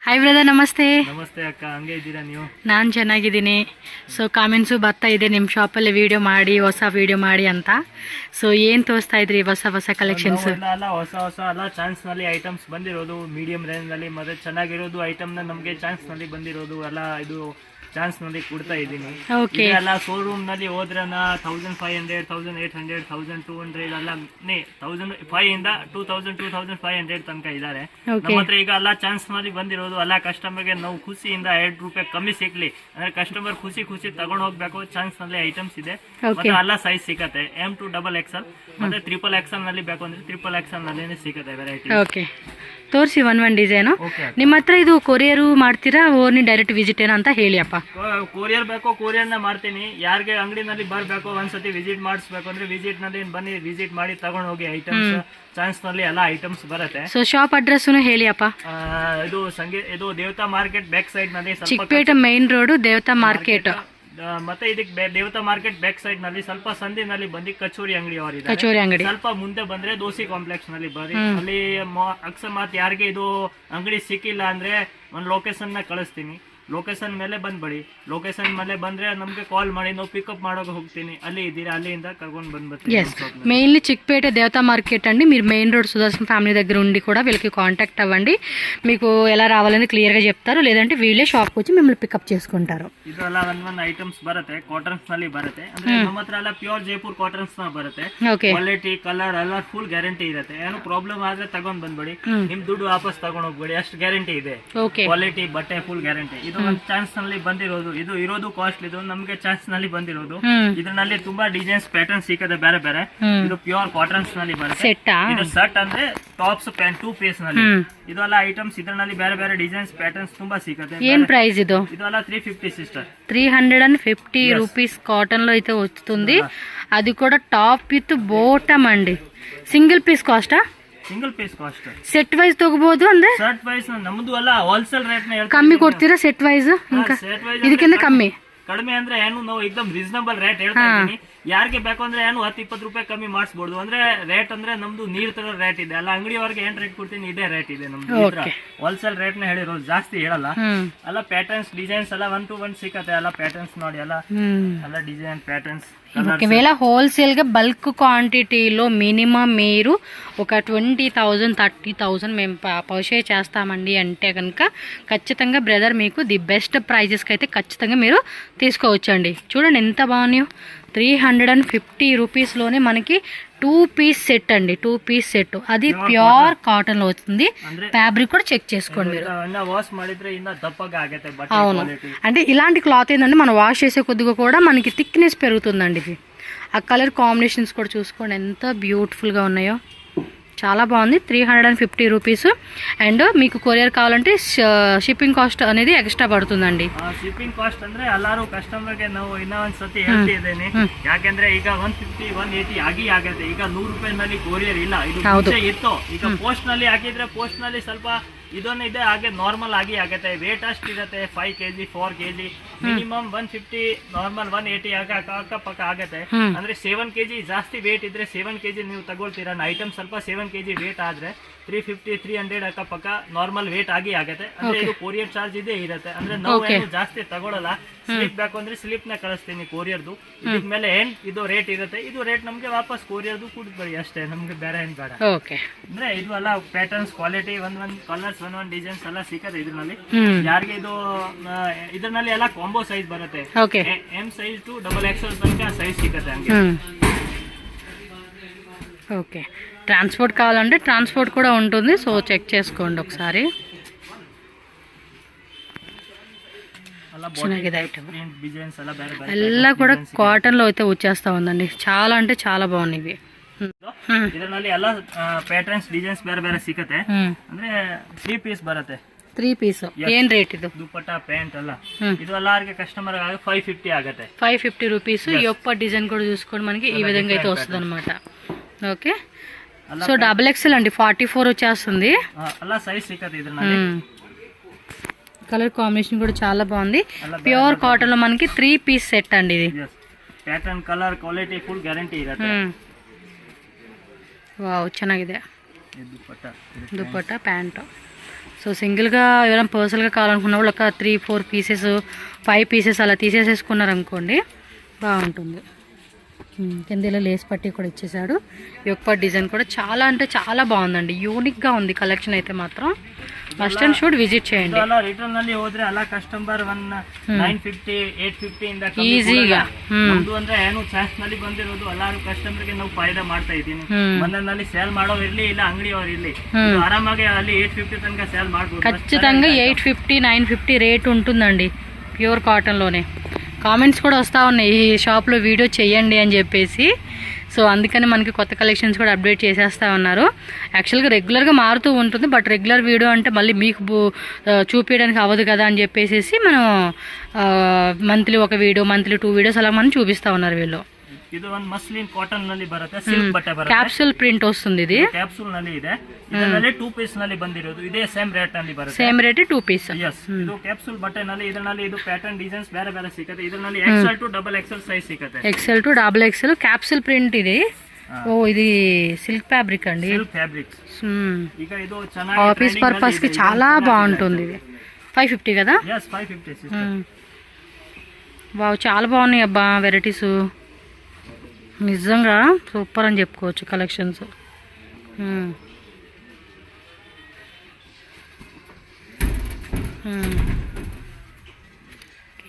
Hi brother, ನಮಸ್ತೆ. ನಮಸ್ತೆ ಅಕ್ಕ, ಹಂಗೆ ಇದ್ದೀರಾ ನೀವು? ನಾನು ಚೆನ್ನಾಗಿದ್ದೀನಿ. ಸೊ ಕಾಮೆಂಟ್ಸು ಬರ್ತಾ ಇದೆ ನಿಮ್ಮ ಶಾಪಲ್ಲಿ ವಿಡಿಯೋ ಮಾಡಿ, ಹೊಸ ವಿಡಿಯೋ ಮಾಡಿ ಅಂತ. ಸೊ ಏನು ತೋರಿಸ್ತಾ ಇದ್ರಿ ಹೊಸ ಹೊಸ ಕಲೆಕ್ಷನ್ಸ್? ಎಲ್ಲ ಹೊಸ ಎಲ್ಲ ಚಾನ್ಸ್ನಲ್ಲಿ ಐಟಮ್ಸ್ ಬಂದಿರೋದು, ಮೀಡಿಯಂ ರೇಂಜ್ನಲ್ಲಿ ಮತ್ತೆ ಚೆನ್ನಾಗಿರೋದು ಐಟಮ್ನ ನಮಗೆ ಚಾನ್ಸ್ನಲ್ಲಿ ಬಂದಿರೋದು ಎಲ್ಲ ಇದು ಚಾನ್ಸ್ ನಲ್ಲಿ ಕೊಡ್ತಾ ಇದ್ದೀನಿ. ಎಲ್ಲ ಶೋರೂಮ್ ನಲ್ಲಿ ಹೋದ್ರೆ 1500, 1800, 1200 ಎಲ್ಲ 1500 ಇಂದ 2500 ತನಕ ಇದ್ದಾರೆ. ನಮ್ಮ ಹತ್ರ ಈಗ ಎಲ್ಲ ಚಾನ್ಸ್ ನಲ್ಲಿ ಬಂದಿರೋದು. ಎಲ್ಲ ಕಸ್ಟಮರ್ಗೆ ನಾವು ಖುಷಿಯಿಂದ ₹2 ಕಮ್ಮಿ ಸಿಗ್ಲಿ ಅಂದ್ರೆ ಕಸ್ಟಮರ್ ಖುಷಿ ತಗೊಂಡ್ ಹೋಗ್ಬೇಕು. ಚಾನ್ಸ್ ನಲ್ಲಿ ಐಟಮ್ಸ್ ಇದೆ. ಮತ್ತೆ ಎಲ್ಲ ಸೈಜ್ ಸಿಗತ್ತೆ. M to XXL ಮತ್ತೆ XXL ನಲ್ಲಿ ಬೇಕು ಅಂದ್ರೆ XXL ನಲ್ಲಿ ಸಿಗತ್ತೆ ವೆರೈಟಿ. ತೋರಿಸಿ ಒಂದ್ ಡಿಸೈನು. ನಿಮ್ಮ ಹತ್ರ ಇದು ಕೊರಿಯರು ಮಾಡ್ತೀರಾ ಓನ್ಲಿ ಡೈರೆಕ್ಟ್ ವಿಸಿಟ್ ಏನೋ ಅಂತ ಹೇಳಿ ಅಪ್ಪ. ಕೊರಿಯರ್ ಬೇಕೋ ಕೊರಿಯರ್ನ ಮಾಡ್ತೀನಿ. ಯಾರಿಗೆ ಅಂಗಡಿನಲ್ಲಿ ಬರಬೇಕು ಒಂದ್ಸತಿ ವಿಸಿಟ್ ಮಾಡಿಸ್ಬೇಕು ಅಂದ್ರೆ ವಿಸಿಟ್ ನಲ್ಲಿ ಬನ್ನಿ, ವಿಸಿಟ್ ಮಾಡಿ ತಗೊಂಡ್ ಹೋಗಿ ಐಟಮ್ಸ್. ಚಾನ್ಸ್ ನಲ್ಲಿ ಎಲ್ಲ ಐಟಮ್ಸ್ ಬರುತ್ತೆ. ಸೊ ಶಾಪ್ ಅಡ್ರೆಸ್ ಹೇಳಿ ಅಪ್ಪ. ಇದು ದೇವತಾ ಮಾರ್ಕೆಟ್ ಬ್ಯಾಕ್ ಸೈಡ್ ನಲ್ಲಿ, ಚಿಕ್ಕಪೇಟೆ ಮೈನ್ ರೋಡ್ ದೇವತಾ ಮಾರ್ಕೆಟ್. ಮತ್ತೆ ಇದಕ್ಕೆ ದೇವತಾ ಮಾರ್ಕೆಟ್ ಬ್ಯಾಕ್ ಸೈಡ್ ನಲ್ಲಿ ಸ್ವಲ್ಪ ಸಂದಿನಲ್ಲಿ ಬಂದು ಕಚೋರಿ ಅಂಗಡಿ ಅವರಿದ್ದಾರೆ. ಕಚೋರಿ ಅಂಗಡಿ ಸ್ವಲ್ಪ ಮುಂದೆ ಬಂದ್ರೆ ದೋಸಿ ಕಾಂಪ್ಲೆಕ್ಸ್ ನಲ್ಲಿ ಬರ್ರಿ. ಅಲ್ಲಿ ಅಕಸ್ಮಾತ್ ಯಾರಿಗೆ ಇದು ಅಂಗಡಿ ಸಿಕ್ಕಿಲ್ಲ ಅಂದ್ರೆ ಒಂದು ಲೊಕೇಶನ್ ನ ಕಳಿಸ್ತೀನಿ. ಲೊಕೇಶನ್ ಮೇಲೆ ಬಂದ್ಬಿಡಿ. ಲೊಕೇಶನ್ ಮೇಲೆ ಬಂದ್ರೆ ನಮ್ಗೆ ಕಾಲ್ ಮಾಡಿ, ನಾವು ಪಿಕಪ್ ಮಾಡೋಕೆ ಹೋಗ್ತೀನಿ. ಅಲ್ಲಿ ಇದ್ದೀರಾ, ಅಲ್ಲಿಂದ కర్కొని ಬಂದ್ಬಿಡ್ತೀನಿ. మెయిన్లీ చిక్పేట దేవతా మార్కెట్ అండి. మీరు మెయిన్ రోడ్ సుదర్శన్ ఫ్యామిలీ దగ్గర ఉండి కూడా వీళ్ళకి కాంటాక్ట్ అవ్వండి. మీకు ఎలా రావాలని క్లియర్ గా చెప్తారు, లేదంటే వీళ్ళే షాప్ కి వచ్చి మిమ్మల్ని పికప్ చేసుకుంటారు. ಇದೆಲ್ಲ ಒಂದ್ ಐಟಮ್ಸ್ ಬರುತ್ತೆ, ಕಾಟನ್ಸ್ ನಲ್ಲಿ ಬರುತ್ತೆ. ಅಂದ್ರೆ ನಮ್ಮ ಹತ್ರ ಎಲ್ಲ ಪ್ಯೂರ್ ಜೈಪುರ್ ಕಾಟನ್ಸ್ ನ ಬರುತ್ತೆ. ಕ್ವಾಲಿಟಿ, ಕಲರ್ ಎಲ್ಲ ಫುಲ್ ಗ್ಯಾರಂಟಿ ಇರುತ್ತೆ. ಏನು ಪ್ರಾಬ್ಲಮ್ ಆದ್ರೆ ತಗೊಂಡ್ ಬಂದ್ಬಿಡಿ, ನಿಮ್ ದುಡ್ಡು ವಾಪಸ್ ತಗೊಂಡ್ ಹೋಗ್ಬೇಡಿ, ಅಷ್ಟು ಗ್ಯಾರಂಟಿ ಇದೆ. ಕ್ವಾಲಿಟಿ ಬಟ್ಟೆ ಫುಲ್ ಗ್ಯಾರಂಟಿ. ಇದು ಒಂದು ಚಾನ್ಸ್ ನಲ್ಲಿ ಬಂದಿರೋದು. ಇದು ಇರೋದು ಕಾಸ್ಟ್, ಇದು ನಮ್ಗೆ ಚಾನ್ಸ್ ನಲ್ಲಿ ಬಂದಿರೋದು. ಇದರಲ್ಲಿ ತುಂಬಾ ಡಿಸೈನ್ಸ್ ಪ್ಯಾಟರ್ನ್ ಸಿಕ್ಕದೆ ಬೇರೆ ಬೇರೆ. ಇದು ಪ್ಯೂರ್ ಕಾಟನ್ಸ್ ನಲ್ಲಿ ಬರುತ್ತೆ. ಇದು ಸೆಟ್ ಅಂದ್ರೆ ಟಾಪ್ಸ್ ಪ್ಯಾಂಟ್ 2 ಪೀಸ್ ನಲ್ಲಿ. ಇದೆಲ್ಲ ಐಟಮ್ಸ್ ಇದರಲ್ಲಿ ಬೇರೆ ಬೇರೆ ಡಿಸೈನ್ಸ್ ಪ್ಯಾಟರ್ನ್ಸ್ ತುಂಬಾ ಸಿಕ್ಕದೆ. ఏం ప్రైస్ ఇది? ಇದೆಲ್ಲ 350 సిస్టర్. 350 రూపీస్ కాటన్ లో అయితే వస్తుంది. అది కూడా టాప్ విత్ బాటమ్ అండి. సింగిల్ పీస్ కాస్టా? Single piece cost. Set wise ತಗೋಬಹುದು ಅಂದ್ರೆ? ಸೆಟ್ ವೈಸ್ ನಮ್ದು ಅಲ್ಲ, ಹೋಲ್ಸೇಲ್ ರೇಟ್ ನ ಕಮ್ಮಿ ಕೊಡ್ತೀರಾ ಸೆಟ್ ವೈಸ್? ಇದಕ್ಕಿಂತ ಕಮ್ಮಿ ಕಡಿಮೆ ಅಂದ್ರೆ ಏನು ನಾವು एकदम ರೀಸನಬಲ್ ರೇಟ್ ಹೇಳ್ತಾ ಇದ್ದೀನಿ. ಯಾರಿಗೆ ಬೇಕು ಅಂದ್ರೆ ಏನು 10-20 ರೂಪಾಯಿ ಕಮ್ಮಿ ಮಾಡಿಸಬಹುದು. ಅಂದ್ರೆ ರೇಟ್ ಅಂದ್ರೆ ನಮ್ದು ನೀರ್ ತರ ರೇಟ್ ಇದೆ. ಅಲ್ಲ ಅಂಗಡಿಯವರಿಗೆ ಏನ್ ರೇಟ್ ಕೊಡ್ತೀನಿ ಇದೇ ರೇಟ್ ಇದೆ ನಮ್ದು. ಹೋಲ್ಸೇಲ್ ರೇಟ್ ನ ಹೇಳಿರೋದು, ಜಾಸ್ತಿ ಹೇಳಲ್ಲ. ಎಲ್ಲ ಪ್ಯಾಟರ್ನ್ಸ್ ಡಿಸೈನ್ಸ್ ಎಲ್ಲ 1 to 1 ಸಿಕ್ಕತ್ತೆ. ಎಲ್ಲ ಪ್ಯಾಟರ್ನ್ಸ್ ನೋಡಿ, ಎಲ್ಲ ಡಿಸೈನ್ ప్యాటర్న్స్. ఒకవేళ హోల్సేల్గా బల్క్ క్వాంటిటీలో మినిమం మీరు ఒక 20,000 30,000 మేము పర్చేజ్ చేస్తామండి అంటే కనుక ఖచ్చితంగా బ్రదర్ మీకు ది బెస్ట్ ప్రైజెస్కి అయితే ఖచ్చితంగా మీరు తీసుకోవచ్చండి. చూడండి ఎంత బాగున్నాయో. 350 రూపీస్లోనే మనకి 2 పీస్ సెట్ అండి. 2 పీస్ సెట్, అది ప్యూర్ కాటన్ లో వస్తుంది. ఫ్యాబ్రిక్ కూడా చెక్ చేసుకోండి మీరు. అవును, అంటే ఇలాంటి క్లాత్ ఏంటంటే మనం వాష్ చేసే కొద్దిగా కూడా మనకి థిక్నెస్ పెరుగుతుందండి. ఇది ఆ కలర్ కాంబినేషన్స్ కూడా చూసుకోండి ఎంత బ్యూటిఫుల్గా ఉన్నాయో. చాలా బాగుంది. 350 రూపీస్. అండ్ మీకు కొరియర్ కావాలంటే ಶಿಪ್ಪಿಂಗ್ ಕಾಸ್ಟ್ అనేది ಎಕ್ಸ್ಟ್ರಾ ಪಡುತ್ತಂడి. ಶಿಪ್ಪಿಂಗ್ ಕಾಸ್ಟ್ ಅಂದ್ರೆ ಎಲ್ಲರೂ ಕಸ್ಟಮರ್ಗೆ ನಾವು ಇನ್ನೊಂದ್ಸತಿ ಹೇಳ್ತಿದ್ದೇನೆ. ಯಾಕಂದ್ರೆ ಈಗ 150 180 ಆಗತ್ತೆ. ಈಗ 100 ರೂಪಾಯಿನಲ್ಲಿ ಕೊರಿಯರ್ ಇಲ್ಲ. ಇದು ಮುಂಚೆ ಇತ್ತು. ಈಗ ಪೋಸ್ಟ್ ನಲ್ಲಿ ಹಾಕಿದ್ರೆ ಪೋಸ್ಟ್ ನಲ್ಲಿ ಸ್ವಲ್ಪ ಇದೊಂದಿದೆ, ಹಾಗೆ ನಾರ್ಮಲ್ ಆಗಿ ಆಗುತ್ತೆ. ವೇಟ್ ಅಷ್ಟು ಇರುತ್ತೆ, 5 kg 4 kg ಮಿನಿಮಮ್ 150, ನಾರ್ಮಲ್ 180 ಅಕ್ಕಪಕ್ಕ ಆಗತ್ತೆ. ಅಂದ್ರೆ 7 kg ಜಾಸ್ತಿ ವೇಟ್ ಇದ್ರೆ 7 kg ನೀವು ತಗೊಳ್ತೀರಾ. ಐಟಮ್ ಸ್ವಲ್ಪ 7 kg ವೇಟ್ ಆದ್ರೆ 350 300 ಅಕ್ಕಪಕ್ಕ ನಾರ್ಮಲ್ ವೇಟ್ ಆಗತ್ತೆ. ಅಂದ್ರೆ ಇದು ಕೊರಿಯರ್ ಚಾರ್ಜ್ ಇದೇ ಇರುತ್ತೆ. ಅಂದ್ರೆ ನಾವು ಜಾಸ್ತಿ ತಗೊಳಲ್ಲ. ಸ್ಲಿಪ್ ಬೇಕು ಅಂದ್ರೆ ಸ್ಲಿಪ್ ನ ಕಳಿಸ್ತೀನಿ ಕೊರಿಯರ್ದು. ಇದಕ್ ಮೇಲೆ ಏನ್ ಇದು ರೇಟ್ ಇರುತ್ತೆ, ಇದು ರೇಟ್ ನಮ್ಗೆ ವಾಪಸ್ ಕೊರಿಯರ್ದು ಕೊಡ್ಬೇಡಿ ಅಷ್ಟೇ, ನಮ್ಗೆ ಬೇರೆ ಏನ್ ಬೇಡ. ಅಂದ್ರೆ ಇದು ಎಲ್ಲ ಪ್ಯಾಟರ್ನ್ಸ್, ಕ್ವಾಲಿಟಿ, ಒಂದ್ ಕಲರ್ಸ್, ಒಂದ್ ಡಿಸೈನ್ಸ್ ಎಲ್ಲ ಸಿಕ್ಕತ್ತೆ ಇದ್ರಲ್ಲಿ. ಯಾರಿಗೆ ಇದು ಇದ್ರಲ್ಲಿ ಎಲ್ಲ ಕಾಂಬೋ ಸೈಜ್ ಬರುತ್ತೆ. M ಸೈಜ್ ಟು XXL ತನಕ ಸೈಜ್ ಸಿಕ್ಕತ್ತೆ ಹಂಗೆ. ఓకే, ట్రాన్స్పోర్ట్ కావాలంటే ట్రాన్స్పోర్ట్ కూడా ఉంటుంది. సో చెక్ చేసుకోండి ఒకసారి. ಚೆನ್ನಾಗಿದೆ ಐಟಮ್ ಎಲ್ಲ ಕೂಡ ಕಾಟನ್ లో అయితే వచ్చేస్తా ఉందండి. చాలా అంటే చాలా బాగున్నాయి ఇవి. ಇದರಲ್ಲಿ ಎಲ್ಲ ಪ್ಯಾಟರ್ನ್ಸ್ ಡಿಸೈನ್ಸ್ ಬೇರೆ ಬೇರೆ ಸಿಕ್ಕತ್ತೆ. ಅಂದ್ರೆ 3 ಪೀಸ್ ಬರುತ್ತೆ. 3 పీస్ ఏం రేట్ ಇದು? ದುಪ್ಪಟ್ಟ ಪ್ಯಾಂಟ್ ಅಲ್ಲ, ಇದು ಎಲ್ಲರಿಗೆ ಕಸ್ಟಮರ್ 550 ಆಗುತ್ತೆ. 550 రూపీస్. ఈ యొక్క డిజైన్ కూడా చూసుకోండి, మనకి ఈ విధంగా అయితే వస్తుంది అనమాట. ఓకే, సో XXL అండి, 44 వచ్చేస్తుంది. అలా సైజ్ సిక్కతే. ఇద్ರಲ್ಲಿ కలర్ కాంబినేషన్ కూడా చాలా బాగుంది. ప్యూర్ కాటన్ లో మనకి 3 పీస్ సెట్ అండి ఇది. Pattern, colour, quality full guarantee ಇರುತ್ತೆ. ವಾವ್, ಚೆನ್ನಾಗಿದೆ. ದುಪ್ಪಟ್ಟ ಪ್ಯಾಂಟ್. సో సింగిల్గా ఎవరైనా పర్సనల్గా కావాలనుకున్న వాళ్ళు ఒక 3-4 పీసెస్ 5 పీసెస్ అలా తీసేసేసుకున్నారనుకోండి బాగుంటుంది. కింద ఇలా లేస్ పట్టి కూడా ఇచ్చేసాడు. యొక్క డిజైన్ కూడా చాలా అంటే చాలా బాగుందండి, యూనిక్గా ఉంది కలెక్షన్ అయితే మాత్రం. ఫస్ట్ అండ్ షుడ్ ವಿಸಿಟ್ చేయండి. ಅಲ್ಲ ರಿಟರ್ನ್ ಅಲ್ಲಿ ಹೋದ್ರೆ ಅಲ್ಲ ಕಸ್ಟಮರ್ 950 850 ಇಂದ ಈಸಿగా ನಮ್ದು ಅಂದ್ರೆ ಏನು ಚಾನ್ಸ್ ನಲ್ಲಿ ಬಂದಿರೋದು ಎಲ್ಲಾರು ಕಸ್ಟಮರ್ ಗೆ ನಾವು ಫಾಯ್ದಾ ಮಾಡ್ತಾ ಇದ್ದೀನಿ. ಮನೆಯಲ್ಲಿ ಸೇಲ್ ಮಾಡೋರು ಇರ್ಲಿ ಇಲ್ಲ ಅಂಗಡಿಯವರು ಇರ್ಲಿ ಆರಾಮಾಗಿ ಅಲ್ಲಿ 850 ತನಕ ಸೇಲ್ ಮಾಡ್ಬೋದು. ఖచ్చితంగా 850 950 రేట్ ఉంటుందండి ప్యూర్ కాటన్లోనే. కామెంట్స్ కూడా వస్తూ ఉన్నాయి ఈ షాప్లో వీడియో చేయండి అని చెప్పేసి. సో అందుకని మనకి కొత్త కలెక్షన్స్ కూడా అప్డేట్ చేసేస్తూ ఉన్నారు. యాక్చువల్గా రెగ్యులర్గా మారుతూ ఉంటుంది, బట్ రెగ్యులర్ వీడియో అంటే మళ్ళీ మీకు చూపించడానికి అవ్వదు కదా అని చెప్పేసి మనం మంత్లీ ఒక వీడియో, మంత్లీ 2 వీడియోస్ అలా మనం చూపిస్తూ ఉన్నారు వీళ్ళు. ಇದು ಒಂದು ಮಸ್ಲಿನ್ ಕಾಟನ್ ನಲ್ಲಿ ಬರುತ್ತೆ, ಸಿಲ್ಕ್ ಬಟ್ಟೆ ಬರುತ್ತೆ, ಕ್ಯಾಪ್ಸೂಲ್ ಪ್ರಿಂಟ್ ವస్తుంది. ಇದು ಕ್ಯಾಪ್ಸೂಲ್ ನಲ್ಲಿ ಇದೆ. ಇದರಲ್ಲಿ 2 ಪೀಸ್ ನಲ್ಲಿ ಬಂದಿರೋದು, ಇದೇ ಸೇಮ್ ರೇಟ್ ನಲ್ಲಿ ಬರುತ್ತೆ. Same rate 2 piece. ಯಸ್, ಇದು ಕ್ಯಾಪ್ಸೂಲ್ ಬಟ್ಟೆ ನಲ್ಲಿ ಇದರಲ್ಲಿ ಇದು ಪ್ಯಾಟರ್ನ್ ಡಿಸೈನ್ಸ್ ಬೇರೆ ಬೇರೆ ಸಿಗುತ್ತೆ. ಇದರಲ್ಲಿ XL to XXL ಸೈಜ್ ಸಿಗುತ್ತೆ. XL to XXL capsule print ಇದೆ. ఓ ఇది సిల్క్ ఫ్యాబ్రిక్ అండి, సిల్క్ ఫ్యాబ్రిక్స్. ಈಗ ಇದು ಚೆನ್ನಾಗಿ ఆఫీస్ పర్పస్ కి చాలా బాగుంటుంది. ఇది 550 కదా? yes 550 sister. వావ్, చాలా బాగున్నాయి అబ్బా వెరైటీస్, నిజంగా సూపర్ అని చెప్పుకోవచ్చు కలెక్షన్స్.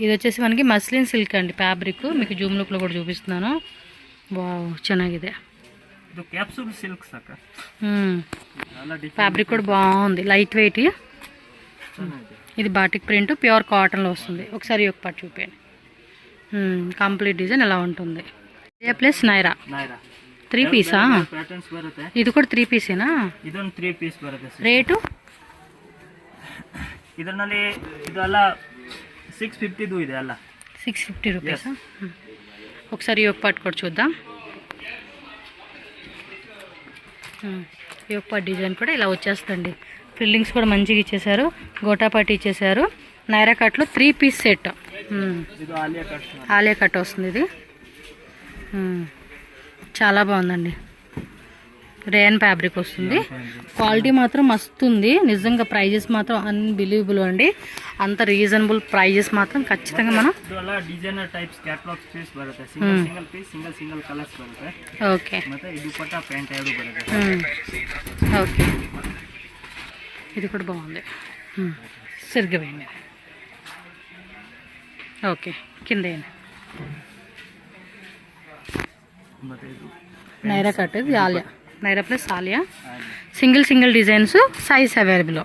ఇది వచ్చేసి మనకి మస్లిన్ సిల్క్ అండి ఫ్యాబ్రిక్, మీకు జూమ్ లుక్లో కూడా చూపిస్తున్నాను. వావ్, ಚೆನ್ನಾಗಿದೆ. ಇದು ಕ್ಯಾಪ್ಸೂಲ್ ಸಿಲ್ಕ್ ಸಾಕ, ఫ్యాబ్రిక్ కూడా బాగుంది, లైట్ వెయిట్. ఇది బాటిక్ ప్రింట్ ప్యూర్ కాటన్లో వస్తుంది. ఒకసారి ఒక పాటు చూపించండి. కంప్లీట్ డిజైన్ ఎలా ఉంటుంది. Plus Naira 3 Pisa? ಪ್ಯಾಟರ್ನ್ಸ್ ಬರುತ್ತೆ. ఇది కూడా 3 పీసేనా? ಇದೊಂದು 3 ಪೀಸ್ ಬರುತ್ತೆ. ರೇಟು ಇದರಲ್ಲಿ ಇದು ಅಲ್ಲ 650 ದು ಇದೆ ಅಲ್ಲ, 650 రూపీస్. ఒకసారి యోగ్ పాట్ కూడా చూద్దాం. యోగ్ పాట్ డిజైన్ కూడా ఇలా వచ్చేస్తుంది. ఫిల్లింగ్స్ కూడా మంచిగా ఇచ్చేసారు, గోటా పాటి ఇచ్చేసారు. నైరా కట్లో 3 పీస్ సెట్. ఆలియా కట్ వస్తుంది. ఇది చాలా బాగుందండి, రేయన్ ఫ్యాబ్రిక్ వస్తుంది. క్వాలిటీ మాత్రం మస్తు ఉంది నిజంగా. ప్రైజెస్ మాత్రం అన్బిలీవబుల్ అండి, అంత రీజనబుల్ ప్రైజెస్ మాత్రం ఖచ్చితంగా మనం. డిజైనర్ టైప్స్ క్యాటలాగ్స్ పీస్ బರುತ್ತೆ, single single piece, single colours బರುತ್ತೆ. ఓకే, ಮತ್ತೆ ಇದು ಪಟ್ಟ ಪ್ಯಾಂಟ್ ಎರಡು ಬರುತ್ತೆ. ఓకే, ఇది కూడా బాగుంది. సరిగ్గా వేయండి. ఓకే, కింద వేయండి. నైరా కట్, ఇది Alia, Naira plus Alia. Single designs, size available.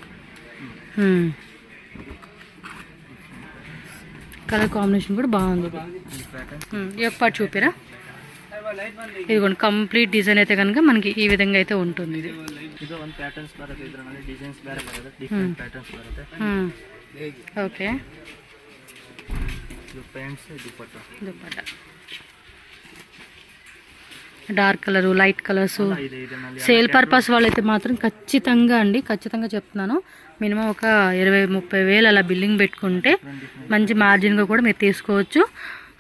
Colour combination కూడా బాగుంది. ఈ పాటు చూపిరా. ఇదిగోండి కంప్లీట్ డిజైన్ అయితే కనుక మనకి ఈ విధంగా అయితే ఉంటుంది. ఇది ಇದು ಒಂದು ಪ್ಯಾಟರ್ನ್ಸ್ ಬರುತ್ತೆ, ಇದರಲ್ಲಿ ಡಿಸೈನ್ಸ್ ಬೇರೆ ಬರುತ್ತೆ, ಡಿಫರೆಂಟ್ ಪ್ಯಾಟರ್ನ್ಸ್ ಬರುತ್ತೆ. ఓకే, ಇದು pants, dupatta dark colour, light colours. Sale purpose వాళ్ళైతే మాత్రం ఖచ్చితంగా అండి, ఖచ్చితంగా చెప్తున్నాను, మినిమం ఒక 20-30 వేలు అలా బిల్లింగ్ పెట్టుకుంటే మంచి మార్జిన్గా కూడా మీరు తీసుకోవచ్చు.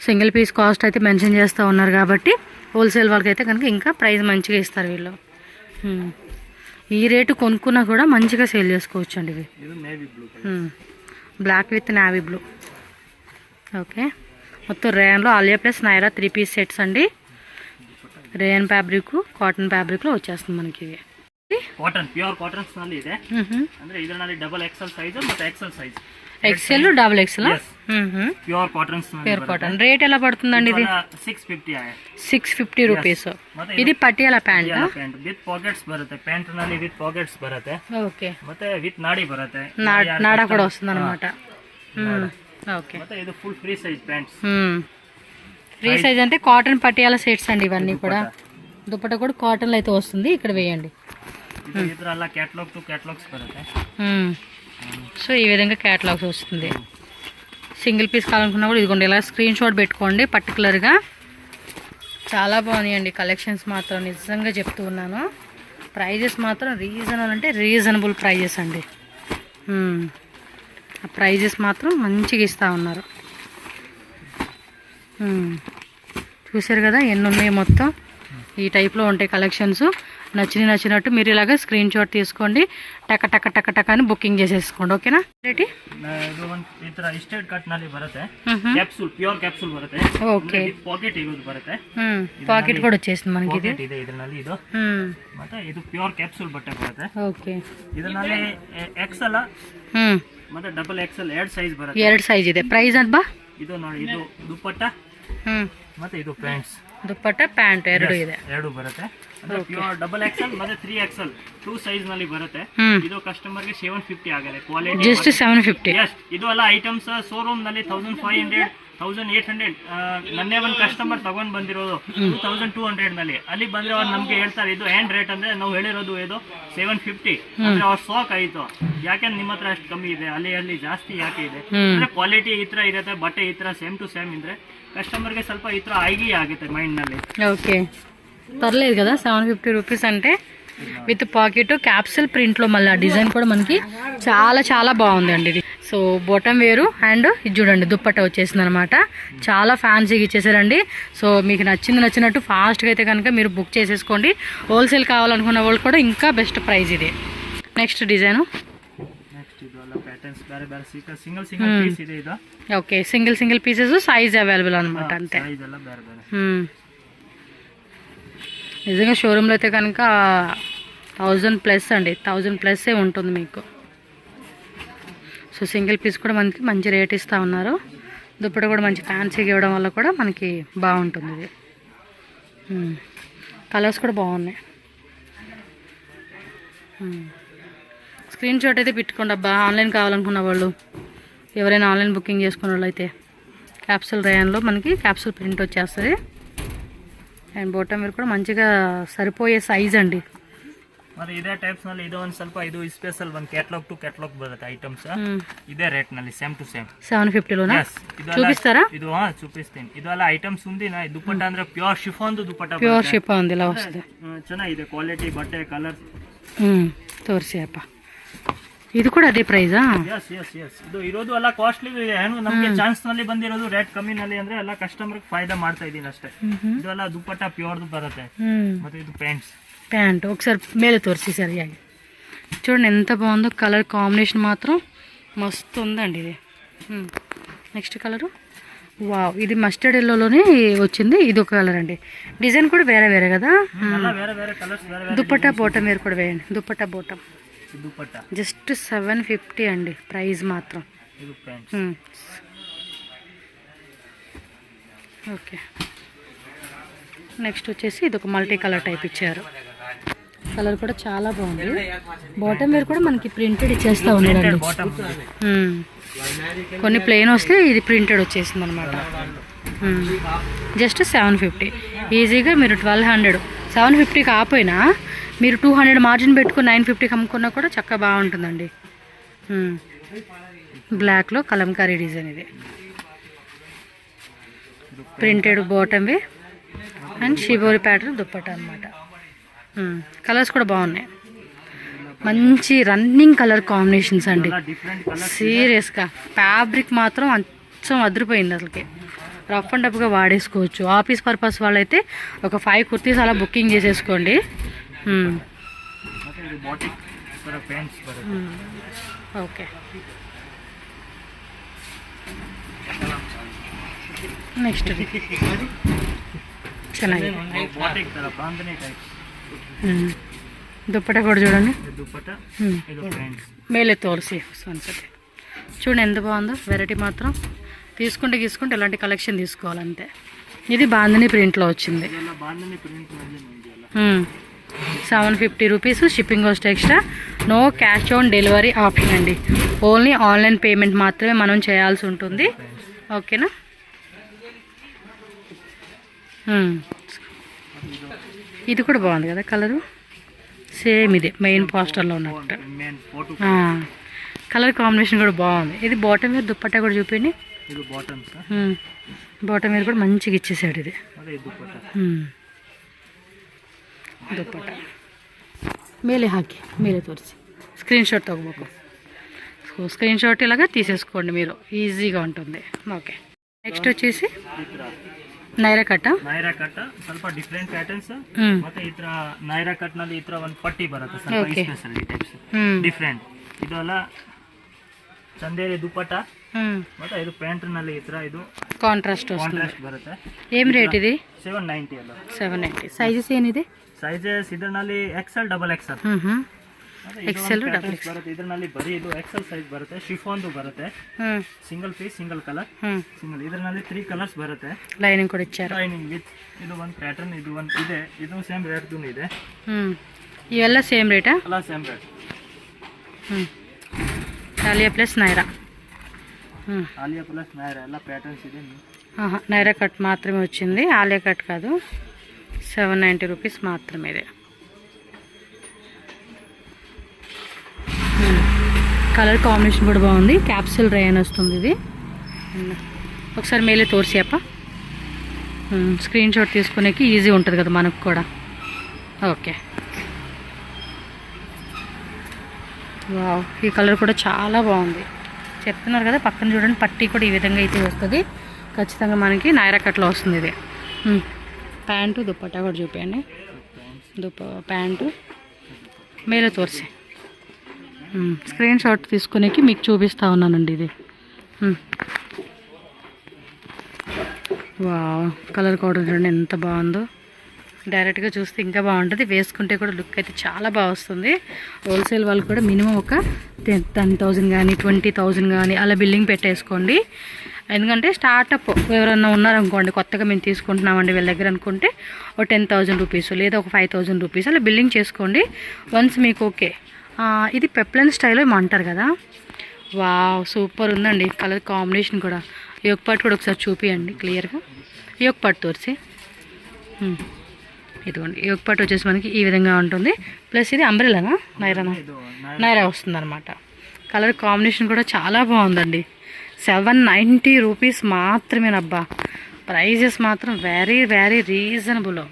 సింగిల్ పీస్ కాస్ట్ అయితే మెన్షన్ చేస్తూ ఉన్నారు కాబట్టి హోల్సేల్ వాళ్ళకైతే కనుక ఇంకా ప్రైస్ మంచిగా ఇస్తారు వీళ్ళు. ఈ రేటు కొనుక్కున్నా కూడా మంచిగా సేల్ చేసుకోవచ్చు అండి. ఇవి black with navy blue. Okay, మొత్తం రేయన్లో Alia plus Naira 3 piece sets అండి. రేయన్ ఫ్యాబ్రిక్, కాటన్ ఫ్యాబ్రిక్ లో వచ్చేస్తుంది మనకి. ఇవి కాటన్, ప్యూర్ కాటన్స్ ನಲ್ಲಿ ಇದೆ. ಅಂದ್ರೆ ಇದರಲ್ಲಿ XXL సైజ్ ಮತ್ತೆ XL size, XL XXL pure cottons ನಲ್ಲಿ. ప్యూర్ కాటన్ రేట్ ఎలా పడుతుందండి? ఇది 650 आहे, 650 రూపీస్. ఇది పటియాలా ప్యాంట్ విత్ పాకెట్స్ బರುತ್ತೆ. ప్యాంట్ ನಲ್ಲಿ విత్ పాకెట్స్ బರುತ್ತೆ. ఓకే, ಮತ್ತೆ విత్ నాಡಿ బರುತ್ತೆ, నాడా కూడా వస్తుంది అన్నమాట. ఓకే, ಮತ್ತೆ ಇದು full free size pants. Free size అంటే కాటన్ పటియాలా సెట్స్ అండి ఇవన్నీ కూడా. దుపట్టా కూడా కాటన్లో అయితే వస్తుంది. ఇక్కడ వేయండి. ಇದರಲ್ಲ ಕ್ಯಾಟಲಾಗ್ టు ಕ್ಯಾಟಲಾಗ್ಸ್ ಬರುತ್ತೆ. సో ఈ విధంగా క్యాటలాగ్స్ వస్తుంది. సింగిల్ పీస్ కావాలనుకున్నా కూడా ఇదిగోండి ఇలా స్క్రీన్ షాట్ పెట్టుకోండి పర్టికులర్గా. చాలా బాగున్నాయండి కలెక్షన్స్ మాత్రం, నిజంగా చెప్తూ ఉన్నాను. ప్రైజెస్ మాత్రం రీజనబుల్ అంటే రీజనబుల్ ప్రైజెస్ అండి. ఆ ప్రైజెస్ మాత్రం మంచిగా ఇస్తూ ఉన్నారు. చూసారు కదా ఎన్ని ఉన్నాయి మొత్తం. ఈ టైప్లో ఉంటాయి కలెక్షన్స్. నచ్చినట్టు మీరు ఇలాగ స్క్రీన్ షాట్ తీసుకోండి, టక టక టక టక అని బుకింగ్ చేసేసుకోండి. ಓಕೆನಾ ರೆಡಿ? ಇದು ಒಂದು ಈ ತರ ಇಸ್ಟೇಟ್ ಕಟ್ ನಲ್ಲಿ ಬರುತ್ತೆ, ಕ್ಯಾಪ್ಸೂಲ್ ಪ್ಯೂರ್ ಕ್ಯಾಪ್ಸೂಲ್ ಬರುತ್ತೆ. ಓಕೆ, ಪಾಕೆಟ್ ಇರೋದು ಬರುತ್ತೆ. ಪಾಕೆಟ್ ಕೂಡ వచ్చేసింది మనకి. ఇది ಇದೆ ಇದರಲ್ಲಿ, ಇದು ಮತ್ತೆ ಇದು ಪ್ಯೂರ್ ಕ್ಯಾಪ್ಸೂಲ್ ಬಟ್ಟೆ ಬರುತ್ತೆ. ಓಕೆ, ಇದರಲ್ಲಿ ಎಕ್ಸೆಲ್ ಮತ್ತೆ ಡಬಲ್ ಎಕ್ಸೆಲ್ ಎರಡು ಸೈಜ್ ಬರುತ್ತೆ. ಎರಡು ಸೈಜ್ ಇದೆ. ಪ್ರೈಸ್ ಅಂತ ಬಾ, ಇದು ನೋಡಿ, ಇದು ದುಪ್ಪಟ್ಟ ಮತ್ತೆ ಇದು ಪ್ಯಾಂಟ್ಸ್. ದುಪ್ಪಟ್ಟ ಪ್ಯಾಂಟ್ ಎರಡು ಇದೆ, ಎರಡು ಬರುತ್ತೆ. ಪ್ಯೂರ್ ಡಬಲ್ ಎಕ್ಸೆಲ್ ಮತ್ತೆ 3XL 2 ಸೈಜ್ ನಲ್ಲಿ ಬರುತ್ತೆ. ಇದು ಕಸ್ಟಮರ್ ಗೆ 750 ಆಗಿದೆ. Quality just 750. ಎಸ್, ಇದು ಎಲ್ಲ ಐಟಮ್ಸ್ ಶೋರೂಮ್ ನಲ್ಲಿ 1500 1800. ನನ್ನೇ ಒಂದು ಕಸ್ಟಮರ್ ತಗೊಂಡ್ ಬಂದಿರೋದು 2200 ನಲ್ಲಿ. ಅಲ್ಲಿ ಬಂದ್ರೆ ಅವ್ರು ನಮ್ಗೆ ಹೇಳ್ತಾರೆ ಇದು ಹ್ಯಾಂಡ್ ರೇಟ್ ಅಂದ್ರೆ ನಾವು ಹೇಳಿರೋದು ಇದು 750 ಅಂದ್ರೆ ಅವ್ರ ಸ್ಟಾಕ್ ಆಯ್ತು. ಯಾಕೆಂದ್ರೆ ನಿಮ್ಮ ಹತ್ರ ಅಷ್ಟು ಕಮ್ಮಿ ಇದೆ, ಅಲ್ಲಿ ಜಾಸ್ತಿ ಯಾಕೆ ಇದೆ ಅಂದ್ರೆ ಕ್ವಾಲಿಟಿ ಈ ತರ ಇರುತ್ತೆ, ಬಟ್ಟೆ ಈ ತರ ಸೇಮ್ ಟು ಸೇಮ್ ಇದ್ರೆ కస్టమర్కి ಸ್ವಲ್ಪ ఈ ತರ ఐగి ఆగుతాయి మైండ్ ನಲ್ಲಿ. ఓకే, పర్లేదు కదా. 750 రూపీస్ అంటే విత్ పాకెట్ క్యాప్సూల్ ప్రింట్లో మళ్ళీ డిజైన్ కూడా మనకి చాలా చాలా బాగుందండి ఇది. సో బొటమ్ వేరు అండ్ ఇది చూడండి దుప్పట్ట వచ్చేసింది అనమాట. చాలా ఫ్యాన్సీగా ఇచ్చేసారండి. సో మీకు నచ్చినట్టు ఫాస్ట్గా అయితే కనుక మీరు బుక్ చేసేసుకోండి. హోల్సేల్ కావాలనుకున్న వాళ్ళు కూడా ఇంకా బెస్ట్ ప్రైస్ ఇది. నెక్స్ట్ డిజైన్, సింగిల్ పీస్ ಇದೆ ಇದು. Okay, single pieces size available అనమాట అంతే. నిజంగా షోరూంలో అయితే కనుక 1000+ అండి, 1000+ ఉంటుంది మీకు. సో సింగిల్ పీస్ కూడా మనకి మంచి రేట్ ఇస్తూ ఉన్నారు. దుప్పట కూడా మంచి ఫ్యాన్సీగా ఇవ్వడం వల్ల కూడా మనకి బాగుంటుంది ఇది. కలర్స్ కూడా బాగున్నాయి. స్క్రీన్ షాట్ అయితే పెట్టుకోండి అబ్బా. ఆన్లైన్ కావాలనుకున్న వాళ్ళు, ఎవరైనా ఆన్లైన్ బుకింగ్ చేసుకున్న వాళ్ళు అయితే క్యాప్సూల్ రేయన్లో మనకి క్యాప్సూల్ ప్రింట్ వచ్చేస్తుంది. అండ్ బాటమ్ వేర్ కూడా మంచిగా సరిపోయే సైజ్ అండి. మరి ఇదే టైప్స్ ನಲ್ಲಿ ಇದು ಒಂದು ಸ್ವಲ್ಪ ಇದು ಸ್ಪೆಷಲ್ ಒಂದು ಕ್ಯಾಟಲಾಗ್ ಟು ಕ್ಯಾಟಲಾಗ್ ಬರುತ್ತೆ ಐಟಮ್ಸ್. ಇದೇ ರೇಟ್ ನಲ್ಲಿ ಸೇಮ್ ಟು ಸೇಮ್ 750 లోనా చూపిస్తారా? ಇದು చూపిస్తాను. ಇದು ಅಲ್ಲ ಐಟಮ್ಸ್ ఉంది నా ದುಪ್ಪಟ್ಟ ಅಂದ್ರೆ ಪ್ಯೂರ್ ಶಿಫಾನ್ ದುಪ್ಪಟ್ಟ, ಪ್ಯೂರ್ ಶಿಫಾನ್ ఇలా వస్తుంది. ಚೆನ್ನಾಗಿದೆ ಕ್ವಾಲಿಟಿ, ಬಟ್ಟೆ ಕಲರ್ ತೋರಿಸಿ ಅಪ್ಪ. ಇದು ಕೂಡ ಅದೇ ಪ್ರೈಸಾ? ಎಸ್ ಇದು ಇರೋದು ಎಲ್ಲ ಕಾಸ್ಟ್ಲಿ ಇದೆ. ನಮಗೆ ಚಾನ್ಸ್ ನಲ್ಲಿ ಬಂದಿರೋದು ರೇಟ್ ಕಮ್ಮಿ ನಲ್ಲಿ ಅಂದ್ರೆ ಎಲ್ಲ ಕಸ್ಟಮರ್ ಫಾಯ್ದಾ ಮಾಡ್ತಾ ಇದೀನಿ ಅಷ್ಟೇ. ಇದು ಎಲ್ಲ ದುಪ್ಪಟ್ಟ ಪ್ಯೂರ್ದು ಬರುತ್ತೆ. ಮತ್ತೆ ಇದು ప్యాంట్ ఒకసారి మేలు తోరిసి సరియాಗಿ చూడండి ఎంత బాగుందో. కలర్ కాంబినేషన్ మాత్రం మస్తు ఉందండి ఇది. నెక్స్ట్ కలరు, వావ్, ఇది మస్టర్డ్ ఎల్లోలోనే వచ్చింది. ఇది ఒక కలర్ అండి. డిజైన్ కూడా వేరే కదా. దుప్పట్టా బోటం వేరు కూడా వేయండి. దుప్పట్టా బోటం జస్ట్ 750 అండి ప్రైస్ మాత్రం. ఓకే, నెక్స్ట్ వచ్చేసి ఇది ఒక మల్టీ కలర్ టైప్ ఇచ్చారు. కలర్ కూడా చాలా బాగుంది. బాటమ్ వేర్ కూడా మనకి ప్రింటెడ్ ఇచ్చేస్తూ ఉన్నాడండి. కొన్ని ప్లెయిన్ వస్తే ఇది ప్రింటెడ్ వచ్చేసింది అనమాట. జస్ట్ 750. ఈజీగా మీరు 1200 750 కాకపోయినా మీరు 200 మార్జిన్ పెట్టుకుని 950కి అమ్ముకున్నా కూడా చక్కగా బాగుంటుందండి. బ్లాక్లో కలంకారీ డిజైన్ ఇది. Printed bottom way and shibori pattern dupatta అనమాట. కలర్స్ కూడా బాగున్నాయి. మంచి రన్నింగ్ కలర్ కాంబినేషన్స్ అండి. సీరియస్గా ఫ్యాబ్రిక్ మాత్రం అచ్చం అదిరిపోయింది. అసలుకి రఫ్ అండ్ టఫ్గా వాడేసుకోవచ్చు. ఆఫీస్ పర్పస్ వాళ్ళైతే ఒక 5 కుర్తీస్ అలా బుకింగ్ చేసేసుకోండి. ఓకే, నెక్స్ట్ ಚೆನ್ನಾಗಿದೆ. దుప్పట కూడా చూడండి. మేలే తోరిసి అన్సతి చూడండి ఎంత బాగుందో. వెరైటీ మాత్రం తీసుకుంటే ఇలాంటి కలెక్షన్ తీసుకోవాలంతే. ఇది బాందిని ప్రింట్లో వచ్చింది. 750 rupees. Shipping cost extra. No cash on delivery option అండి. ఓన్లీ ఆన్లైన్ పేమెంట్ మాత్రమే మనం చేయాల్సి ఉంటుంది. ఓకేనా? ఇది కూడా బాగుంది కదా కలరు. సేమ్ ఇదే మెయిన్ పోస్టర్లో ఉన్నట్టు. కలర్ కాంబినేషన్ కూడా బాగుంది. ఇది బాటమ్ వేర్. దుప్పట్టా కూడా చూపిండి. బాటమ్ వేర్ కూడా మంచిగా ఇచ్చేసాడు ఇది. ದುಪ್ಪಟ್ಟ ಮೇಲೆ ಹಾಕಿ ಮೇಲೆ ತೋರಿಸಿ స్క్రీన్ షాట్ తగ్గಬೇಕು. సో స్క్రీన్ షాట్ ఇలాగా తీసేసుకోండి మీరు, ఈజీగా ఉంటుంది. ఓకే, నెక్స్ట్ వచ్చేసి ನೈರಾ ಕಟ್ಟ. ನೈರಾ ಕಟ್ ಸ್ವಲ್ಪ ಡಿಫ್ರೆಂಟ್ ಪ್ಯಾಟರ್ನ್ಸ್. ಹ್ಮ್ ಮತ್ತೆ ಈ ತರ ನೈರಾ ಕಟ್ ನಲ್ಲಿ ಈ ತರ ಒಂದು ಪಟ್ಟಿ ಬರುತ್ತೆ ಸ್ವಲ್ಪ Okay. ಸ್ಪೆಷಲ್ ಟೈಪ್ಸ್ ಹ್ಮ್ ಡಿಫ್ರೆಂಟ್. ಇದೆಲ್ಲ ಚಂದೇರಿ ದುಪ್ಪಟ್ಟ. ಹ್ಮ್ ಮತ್ತೆ ಇದು ಪ್ಯಾಂಟ್ ನಲ್ಲಿ ಈ ತರ ಇದು ಕಾಂಟ್ರಾಸ್ಟ್ వస్తుంది. ಕಾಂಟ್ರಾಸ್ಟ್ ಬರುತ್ತೆ. ఏం రేట్ ఇది? 790 ಅಲ್ಲ. 790. ಸೈಜಸ್ ಏನಿದೆ? ಸೈಜಸ್ ಇದರಲ್ಲಿ XL ಡಬಲ್ XL. ಹ್ಮ್ ಎಕ್ಸೆಲ್ XL ಡಬಲ್ ಬರುತ್ತೆ. ಇದರಲ್ಲಿ ಬರೀ ಇದು XL ಸೈಜ್ ಬರುತ್ತೆ. ಶಿಫಾನ್ದು ಬರುತ್ತೆ. ಹ್ಮ್ ಸಿಂಗಲ್ ಪೀಸ್ ಸಿಂಗಲ್ ಕಲರ್ ಹ್ಮ್ ಸಿಂಗಲ್. ಇದರಲ್ಲಿ 3 ಕಲರ್ಸ್ ಬರುತ್ತೆ. ಲೈನಿಂಗ್ ಕೂಡ ಇಚ್ಚಾರು. ಲೈನಿಂಗ್ ವಿತ್ ಇದು ಒಂದು ಪ್ಯಾಟರ್ನ್ ಇದು ಒಂದು ಇದೆ. ಇದು ಸೇಮ್ ರೇಟ್ ಇದೆ. ಹ್ಮ್ ಇವೆಲ್ಲ ಸೇಮ್ ರೇಟಾ? ಅಲ್ಲ ಸೇಮ್ ರೇಟ್. ಹ್ಮ್ ಆಲಿಯಾ ಪ್ಲಸ್ ನೈರಾ. ఆలియా ప్లస్ నైరా ಎಲ್ಲ ప్యాటర్న్స్ ಇದೆ. నైరా కట్ మాత్రమే వచ్చింది, ఆలియా కట్ కాదు. 790 రూపీస్ మాత్రమే ఇది. కలర్ కాంబినేషన్ కూడా బాగుంది. క్యాప్సూల్ రేయన్ వస్తుంది ఇది. ఒకసారి మేలే తోర్సియప్ప. స్క్రీన్ షాట్ తీసుకునేకి ఈజీ ఉంటుంది కదా మనకు కూడా. ఓకే వావ్, ఈ కలర్ కూడా చాలా బాగుంది. చెప్తున్నారు కదా, పక్కన చూడండి పట్టీ కూడా ఈ విధంగా అయితే వస్తుంది. ఖచ్చితంగా మనకి నైరా కట్లో వస్తుంది ఇది. ప్యాంటు దుప్పట్టా కూడా చూపించండి. ప్యాంటు మేలే తోర్సి స్క్రీన్ షాట్ తీసుకునేకి మీకు చూపిస్తూ ఉన్నానండి ఇది. వావ్, కలర్ కూడా చూడండి ఎంత బాగుందో. డైరెక్ట్గా చూస్తే ఇంకా బాగుంటుంది, వేసుకుంటే కూడా లుక్ అయితే చాలా బాగా వస్తుంది. హోల్సేల్ వాళ్ళు కూడా మినిమం ఒక 10,000 కానీ 20,000 కానీ అలా బిల్లింగ్ పెట్టేసుకోండి. ఎందుకంటే స్టార్టప్ ఎవరన్నా ఉన్నారనుకోండి, కొత్తగా మేము తీసుకుంటున్నామండి వీళ్ళ దగ్గర అనుకుంటే ఒక 10,000 రూపీస్ లేదా ఒక 5,000 రూపీస్ అలా బిల్లింగ్ చేసుకోండి. వన్స్ మీకు ఓకే. ఇది పెప్లైన్ స్టైల్లో ఏమో అంటారు కదా. వావ్, సూపర్ ఉందండి కలర్ కాంబినేషన్ కూడా. యోగ్ పార్ట్ కూడా ఒకసారి చూపియండి క్లియర్గా. యోగ్ పార్ట్ తోర్సి ఇదిగోండి. యోగ్ పార్ట్ వచ్చేసి మనకి ఈ విధంగా ఉంటుంది. ప్లస్ ఇది అంబ్రెలానా నైరానా? నైరా వస్తుంది అనమాట. కలర్ కాంబినేషన్ కూడా చాలా బాగుందండి. 790 రూపీస్ మాత్రమేనబ్బా. ప్రైజెస్ మాత్రం వెరీ వెరీ రీజనబుల్.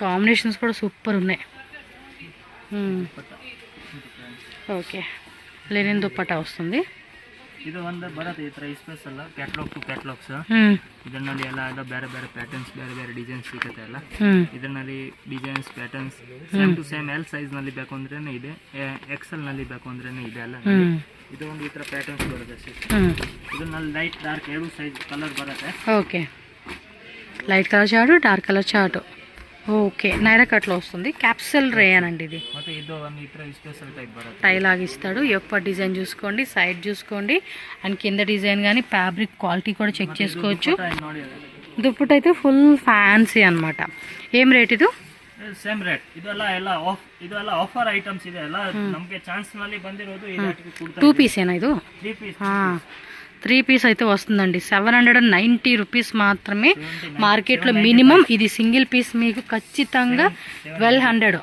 కాంబినేషన్స్ కూడా సూపర్ ఉన్నాయి. ఓకే, లెనిన్ దుప్పట్టా వస్తుంది. ಇದು ಒಂದು ಬರುತ್ತೆ ಈ ಥರ ಸ್ಪೆಷಲ್ ಕ್ಯಾಟ್ಲಾಗ್ ಟು ಕ್ಯಾಟ್ಲಾಗ್ಸ್. ಇದರಲ್ಲಿ ಎಲ್ಲ ಬೇರೆ ಬೇರೆ ಪ್ಯಾಟರ್ನ್ಸ್ ಬೇರೆ ಬೇರೆ ಡಿಸೈನ್ಸ್ ಸಿಗುತ್ತೆ ಎಲ್ಲ. ಇದರಲ್ಲಿ designs patterns same to same L size ನಲ್ಲಿ ಬೇಕು ಅಂದ್ರೇನೆ ಇದೆ, XL ನಲ್ಲಿ ಬೇಕು ಅಂದ್ರೇನೆ ಇದೆ ಅಲ್ಲ. ಇದು ಒಂದು ಈ ಥರ ಪ್ಯಾಟರ್ನ್ಸ್ ಬರುತ್ತೆ. ಇದರಲ್ಲಿ ಲೈಟ್ ಡಾರ್ಕ್ ಎರಡು ಸೈಜ್ ಕಲರ್ ಬರುತ್ತೆ. Okay, light colour chart dark colour chart. Okay, Naira కట్లో వస్తుంది. క్యాప్సూల్ రేయన్ అండి ఇది. ಮತ್ತೆ ಇದು ಒಂದು ಈ ಥರ ಸ್ಪೆಷಲ್ టైప్ బರುತ್ತೆ. టై లాగా ఇస్తాడు. యొక్క డిజైన్ చూసుకోండి, సైడ్ చూసుకోండి, అండ్ కింద డిజైన్ కానీ ఫ్యాబ్రిక్ క్వాలిటీ కూడా చెక్ చేసుకోవచ్చు. దుప్పట అయితే ఫుల్ ఫ్యాన్సీ అన్నమాట. ఏం రేట్ ఇది? Same rate. ಇದೆಲ್ಲ ಆಫರ್ ಐಟಮ್ಸ್ ಇದೆ ಎಲ್ಲ. ನಮಗೆ ಚಾನ್ಸ್ ನಲ್ಲಿ ಬಂದಿರೋದು ಇದು 2 పీస్ ఏనా ఇది? 3 పీಸ್. 3 పీస్ అయితే వస్తుందండి. 790 రూపీస్ మాత్రమే. మార్కెట్లో మినిమం ఇది సింగిల్ పీస్ మీకు ఖచ్చితంగా 1200.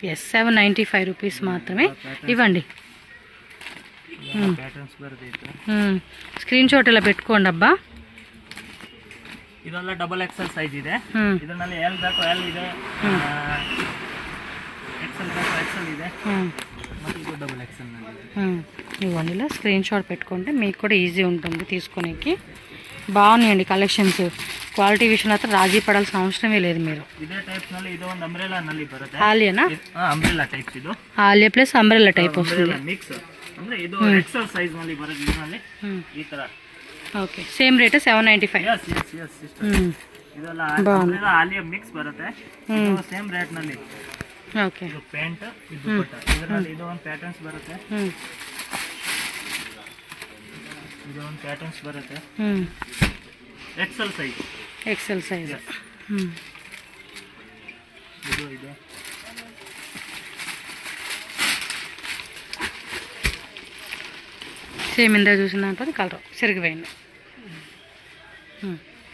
795 రూపీస్ మాత్రమే. ఇవ్వండి. స్క్రీన్ షాట్ ఇలా పెట్టుకోండి అబ్బా. ಇದೆಲ್ಲ ಡಬಲ್ XL ಸೈಜ್ ಇದೆ. ಇದರಲ್ಲಿ L ಬೇಕು L ಇದೆ, XL ಬೇಕು XL ಇದೆ, ಮತ್ತೆ ಇದು ಡಬಲ್ XL ನಲ್ಲಿ. ఇవ్వండి, ఇలా స్క్రీన్ షాట్ పెట్టుకుంటే మీకు కూడా ఈజీ ఉంటుంది తీసుకునేకి. బాగున్నాయండి కలెక్షన్స్. క్వాలిటీ విషయంలో అయితే రాజీ పడాల్సిన అవసరమే లేదు మీరు. ఇదే టైప్స్ ನಲ್ಲಿ ಇದು ಒಂದು ಅಂಬ್ರೆಲಾ ನಲ್ಲಿ ಬರುತ್ತೆ. ఆలియానా? ಅಂಬ್ರೆಲಾ ಟೈಪ್ಸ್ ಇದು. ఆలియా ప్లస్ అంబ్రెల్లా టైప్ వస్తుంది. మిక్స్ ಅಂದ್ರೆ ಇದು XL ಸೈಜ್ ನಲ್ಲಿ ಬರುತ್ತೆ. ಇದರಲ್ಲಿ ಈ ತರ. Okay, same rate 795. yes ಇದೆಲ್ಲ ಅಂಬ್ರೆಲಾ ಆಲಿಯಾ ಮಿಕ್ಸ್ ಬರುತ್ತೆ. ಇದು ಸೇಮ್ ರೇಟ್ ನಲ್ಲಿ. ఓకే, ಇದು ಪ್ಯಾಂಟ್ ಇದು ದುಪಟ್ಟ. ಇದರಲ್ಲಿ ಇದು ಒಂದು ಪ್ಯಾಟರ್ನ್ಸ್ ಬರುತ್ತೆ. ಇದು ಒಂದು ಪ್ಯಾಟರ್ನ್ಸ್ ಬರುತ್ತೆ. XL size. XL size. ಇದು ಇದೆ. సేమ్ ఇందా చూసిన దాంట్లో కలర్ చెరిగిపోయింది.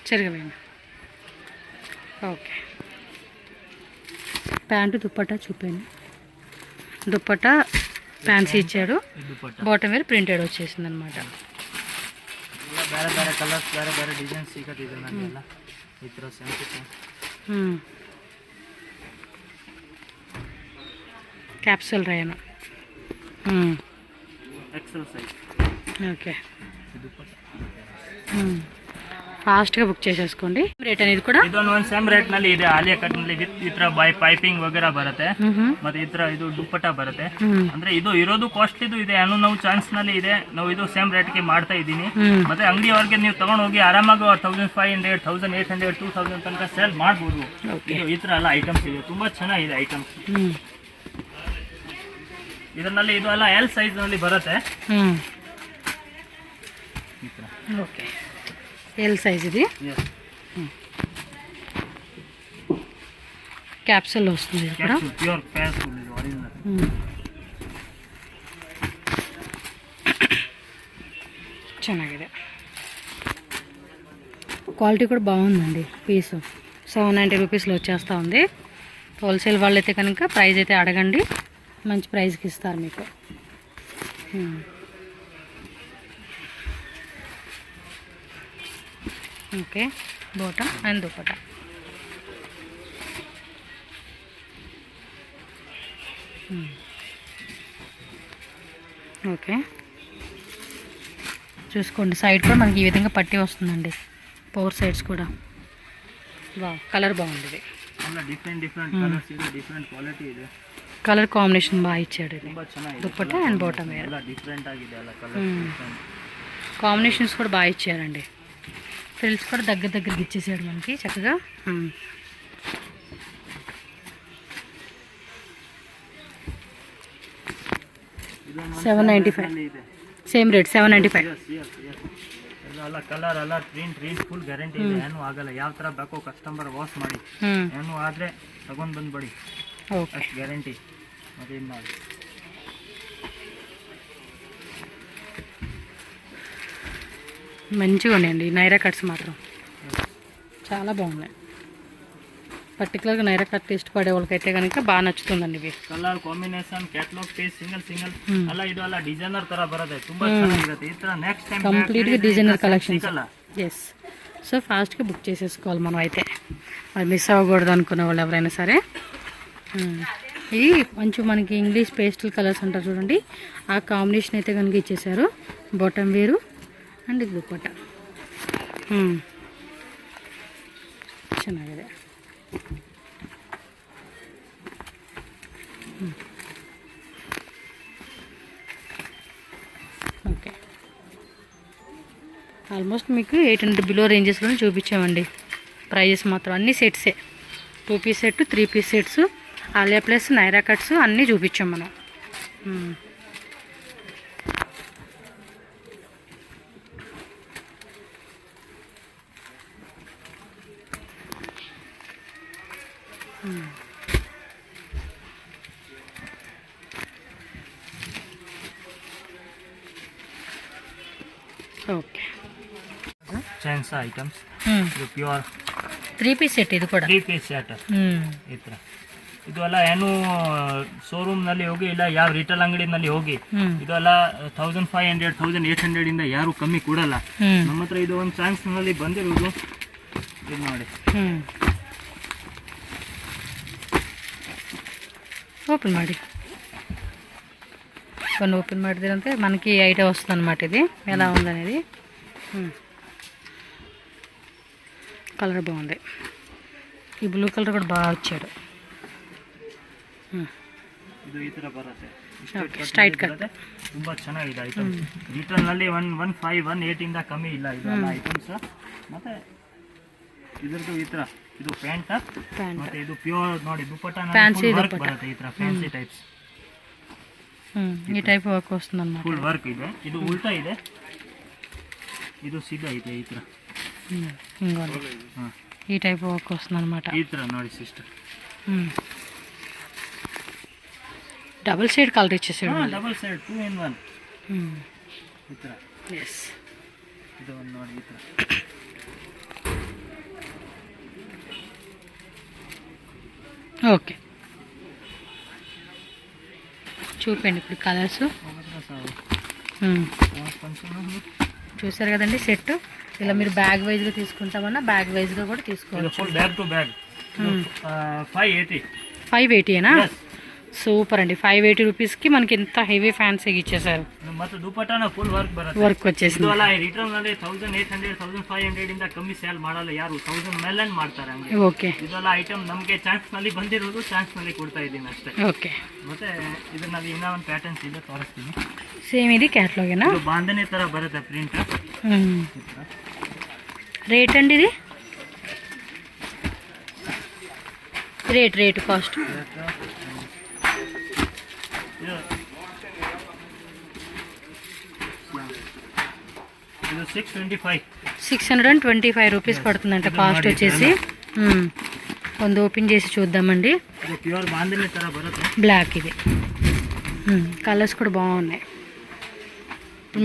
చెరిగిపోయింది. ఓకే, ప్యాంటు దుప్పట్టా చూపిండి. దుప్పట్టా ఫ్యాన్సీ ఇచ్చాడు. బాటమ్ వేర్ ప్రింటెడ్ వచ్చేసింది అనమాట. ಬೇರೆ ಬೇರೆ ಕಲರ್ಸ್ ಬೇರೆ ಬೇರೆ ಡಿಸೈನ್ಸ್ ಸಿಗುತ್ತೆ ಇದನ್ನೆಲ್ಲ ಈ ಥರ same. Capsule rayon. XL size. Okay, ఫాస్ట్గా బుక్ చేసేసుకోండి. రేట్ అనేది కూడా ಇದೊಂದು ಒಂದು ಸೇಮ್ ರೇಟ್ ನಲ್ಲಿ ಇದೆ. ಆಲಿಯಾ ಕಟ್ ನಲ್ಲಿ ವಿತ್ ಈ ತರ ಪೈಪಿಂಗ್ ವಗೇರಾ ಬರುತ್ತೆ. ಮತ್ತೆ ಈ ತರ ಇದು ದುಪ್ಪಟ್ಟ ಬರುತ್ತೆ. ಅಂದ್ರೆ ಇದು ಇರೋದು ಕಾಸ್ಟ್ಲಿದು ಇದೆ, ನಾವು ಚಾನ್ಸ್ ನಲ್ಲಿ ಇದೆ. ನಾವು ಇದು ಸೇಮ್ ರೇಟ್ ಗೆ ಮಾಡ್ತಾ ಇದ್ದೀನಿ. ಮತ್ತೆ ಅಂಗಡಿಯವರಿಗೆ ನೀವು ತಗೊಂಡು ಹೋಗಿ ಆರಾಮಾಗಿ 1500, 1800, 2000 ತನಕ ಸೇಲ್ ಮಾಡಬಹುದು. ಈ ತರ ಎಲ್ಲ ಐಟಮ್ಸ್ ಇದೆ, ತುಂಬಾ ಚೆನ್ನಾಗಿದೆ ಐಟಮ್ಸ್. ಇದರಲ್ಲಿ ಇದು ಎಲ್ಲ ಎಲ್ ಸೈಜ್ ನಲ್ಲಿ ಬರುತ್ತೆ. ఓకే, ఎల్ సైజ్ ఇది క్యాప్సూల్ వస్తుంది ఇది కూడా. ప్యూర్ క్యాప్సూల్ ఇది ఒరిజినల్. ಚೆನ್ನಾಗಿದೆ, క్వాలిటీ కూడా బాగుందండి. పీస్ 790 రూపీస్లో వచ్చేస్తూ ఉంది. హోల్సేల్ వాళ్ళైతే కనుక ప్రైస్ అయితే అడగండి, మంచి ప్రైస్కి ఇస్తారు మీకు. Okay, bottom and dupatta. Okay, చూసుకోండి సైడ్ కూడా మనకి ఈ విధంగా పట్టి వస్తుందండి, 4 సైడ్స్ కూడా. వావ్, కలర్ బాగుంది ఇది. డిఫరెంట్ కలర్స్ ಇದೆ, డిఫరెంట్ క్వాలిటీ ಇದೆ. కలర్ కాంబినేషన్ బాగా ఇచ్చాడు ఇది. ತುಂಬಾ ಚೆನ್ನಾಗಿದೆ. దుపట్టా అండ్ బాటమ్ వేర్ ಎಲ್ಲ డిఫరెంట్ ಆಗಿದೆ, ಎಲ್ಲ కలర్స్ కాంబినేషన్స్ కూడా బాగా ఇచ్చారండి. ఫ్రిల్స్ కూడా దగ్గరికి ఇచ్చేసాడు మనకి చక్కగా. 795 ಸೇಮ್ ರೇಟ್ 795. ಎಲ್ಲ ಕಲರ್ ಎಲ್ಲ ಪ್ರಿಂಟ್ ಫುಲ್ ಗ್ಯಾರಂಟಿ ಇದೆ. ಏನು ಆಗಲ್ಲ, ಯಾವ ತರ ಬೇಕೋ ಕಸ್ಟಮರ್ ವಾಶ್ ಮಾಡಿ, ಏನು ಆದ್ರೆ ತಗೊಂಡ್ ಬಂದ್ಬಿಡಿ, ಅಷ್ಟು ಗ್ಯಾರಂಟಿ. ಅದೇನು ಮಾಡಿ మంచిగా ఉన్నాయండి నైరా కట్స్ మాత్రం చాలా బాగున్నాయి. పర్టికులర్గా నైరా కట్ ఇష్టపడే వాళ్ళకైతే కనుక బాగా నచ్చుతుందండి ఇవి. Colour combination, catalogue piece, single అలా ಇದು ಅಲ್ಲ ಡಿಸೈನರ್ ತರ ಬರುತ್ತೆ, ತುಂಬಾ ಚೆನ್ನಾಗಿರುತ್ತೆ. ಈ ತರ నెక్స్ట్ టైం కంప్లీట్గా డిజైనర్ కలెక్షన్స్. ఎస్, సో ఫాస్ట్గా బుక్ చేసేసుకోవాలి మనం అయితే, అది మిస్ అవ్వకూడదు అనుకున్న వాళ్ళు ఎవరైనా సరే. ఇది మంచి మనకి ఇంగ్లీష్ పేస్టల్ కలర్స్ అంటారు చూడండి, ఆ కాంబినేషన్ అయితే కనుక ఇచ్చేసారు. బాటమ్ వేరు అండ్ ఇది దుపట్టా ಚೆನ್ನಾಗಿದೆ. ఓకే, ఆల్మోస్ట్ మీకు 800 బిలో రేంజెస్లోనే చూపించామండి. ప్రైజెస్ మాత్రం అన్ని సెట్సే, 2 piece set, 3 piece sets, Alia plus Naira cuts అన్నీ చూపించాం మనం. ఓకే, ಚೈನ್ಸ್ ಐಟಮ್ಸ್, ಇದು ಪ್ಯೂರ್ 3 ಪೀಸ್ ಸೆಟ್. ಇದು ಕೂಡ 3 ಪೀಸ್ ಸೆಟ್. ಈ ತರ ಇದು ಎಲ್ಲ ಏನು ಶೋರೂಮ್ ನಲ್ಲಿ ಹೋಗಿ ಇಲ್ಲ ಯಾವ ರಿಟೇಲ್ ಅಂಗಡಿನಲ್ಲಿ ಹೋಗಿ ಇದೆಲ್ಲ 1500, 1800 ಇಂದ ಯಾರು ಕಮ್ಮಿ ಕೊಡಲ್ಲ. ನಮ್ಮ ಹತ್ರ ಇದು ಒಂದು ಚಾನ್ಸ್ ನಲ್ಲಿ ಬಂದಿರೋದು. ಇದು ನೋಡಿ, ఓపెన్ ಮಾಡಿ కొన్ని ఓపెన్ ಮಾಡಿದ್ರಂತೆ మనకి ఐడియా వస్తుంది అన్నమాట ఇది ఎలా ఉందనేది. కలర్ బాగుంది, ఈ బ్లూ కలర్ కూడా బాగా వచ్చాడు. ಇದು ಈ ತರ ಬರುತ್ತೆ, ಸ್ಟ್ರೈಟ್ ಕಟ್, ತುಂಬಾ ಚೆನ್ನಾಗಿದೆ ಐಟಮ್. ರಿಟೇಲ್ ನಲ್ಲಿ 115, 118 ಇಂದ ಕಮ್ಮಿ ಇಲ್ಲ ಇದೆಲ್ಲ ಐಟಮ್ಸ್. ಮತ್ತೆ ಇದರದ್ದು ಈ ತರ ಇದು ಪ್ಯಾಂಟ್, ಮತ್ತೆ ಇದು ಪ್ಯೂರ್ ನೋಡಿ ದುಪಟ್ಟಾ ಫ್ಯಾನ್ಸಿ ವರ್ಕ್ ಬರುತ್ತೆ. ಈ ತರ ಫ್ಯಾನ್ಸಿ ಟೈಪ್ಸ್, ಈ ಟೈಪ್ ವರ್ಕ್ వస్తుంది అన్నమాట. ಫುಲ್ ವರ್ಕ್ ಇದೆ. ಇದು ಉಲ್ಟಾ ಇದೆ, ಇದು ಸೀದಾ ಇದೆ. ಈ ತರ ఇంకోండి ఈ టైప్ వర్క్ వస్తుంది అన్నమాట. ఈ ತರ ನೋಡಿ ಸಿಸ್ಟರ್, డబుల్ షేడ్ కలర్ ఇచ్చేసాడు. డబుల్ షేడ్ 2 in 1 ಈ ತರ. ఎస్, ಇದು ನೋಡಿ ಈ ತರ. ఓకే, చూపండి ఇప్పుడు కలర్స్. చూసారు కదండి సెట్. ఇలా మీరు బ్యాగ్ వైజ్గా తీసుకుంటామన్నా బ్యాగ్ వైజ్గా కూడా తీసుకోవచ్చు. Full bag to bag 580. 580 ఏనా? సూపర్ అండి. 580 రూపೀಸ್కి మనకి ఇంత హెవీ ఫ్యాన్సీగా ఇచ్చేసారు. ಮತ್ತು ದುಪಟ್ಟಾನ ಫುಲ್ ವರ್ಕ್ ಬರುತ್ತೆ. ವರ್ಕ್ వచ్చేసింది. ಇದು ಅಲ್ಲ ರಿಟೇಲ್ ನಲ್ಲಿ 1800 1500 ಇಂದ ಕಮ್ಮಿ ಸೇಲ್ ಮಾಡಲ್ಲ ಯಾರು, 1000 ಮೇಲೆ ಮಾಡ್ತಾರೆ ಹಂಗೆ. ಓಕೆ. ಇದೆಲ್ಲ ಐಟಮ್ ನಮಗೆ ಚಾನ್ಸ್ ನಲ್ಲಿ ಬಂದಿರೋದು, ಚಾನ್ಸ್ ನಲ್ಲಿ ಕೊಡ್ತಾ ಇದ್ದೀನಿ ಅಷ್ಟೇ. ಓಕೆ. ಮತ್ತೆ ಇದರಲ್ಲಿ ಇನ್ನೂ ಒಂದು ಪ್ಯಾಟರ್ನ್ಸ್ ಇದೆ, ತೋರಿಸ್ತೀನಿ. ಸೇಮ್ ಇದು ಕ್ಯಾಟ್ಲಾಗೇನಾ? ಇದು ಬಾಂಧನಿ ತರ ಬರುತ್ತೆ ಪ್ರಿಂಟ್. ರೇಟ್ ಅಂడి ఇది? రేట్ కాస్ట్ ಇದು 625. 625 రూపీస్ పడుతుందంట కాస్ట్ వచ్చేసి. ಒಂದು ఓపెన్ చేసి చూద్దామండి. ಇದು ప్యూర్ బాంధని ತರ ಬರುತ್ತೆ. బ్లాక్ ఇది. కలర్స్ కూడా బాగున్నాయి.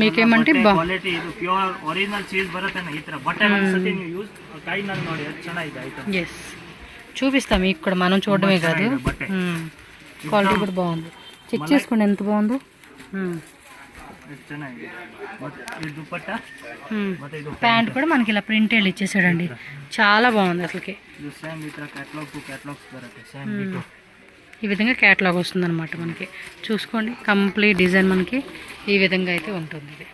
మీకేమంటే క్వాలిటీ ఇది ప్యూర్ ఒరిజినల్ చీజ్ బರುತ್ತೆ ఈ ತರ బట్ట ಒಂದ್ಸತಿ ನೀವು ಯೂಸ್ ಕೈನಲ್ಲಿ ನೋಡಿ ಅದು ಚೆನ್ನಾಗಿದೆ ಐಟಮ್. ఎస్, చూపిస్తాం మీకు కూడా, మనం చూడడమే కాదు. క్వాలిటీ కూడా బాగుంది. చెక్ చేసుకోండి ఎంత బాగుందో. ಚೆನ್ನಾಗಿದೆ. ఈ దుపట్ట ಮತ್ತೆ ಇದು ప్యాంట్ కూడా మనకి ఇలా ప్రింటెడ్ ఇచ్చేసాడండి. చాలా బాగుంది అసలుకి. ఇది సేమ్ ఈ ತರ క్యాటలాగ్స్ బರುತ್ತೆ సేమ్ డిటో. ఈ విధంగా క్యాటలాగ్ వస్తుందన్నమాట మనకి. చూసుకోండి, కంప్లీట్ డిజైన్ మనకి ఈ విధంగా అయితే ఉంటుంది ఇది.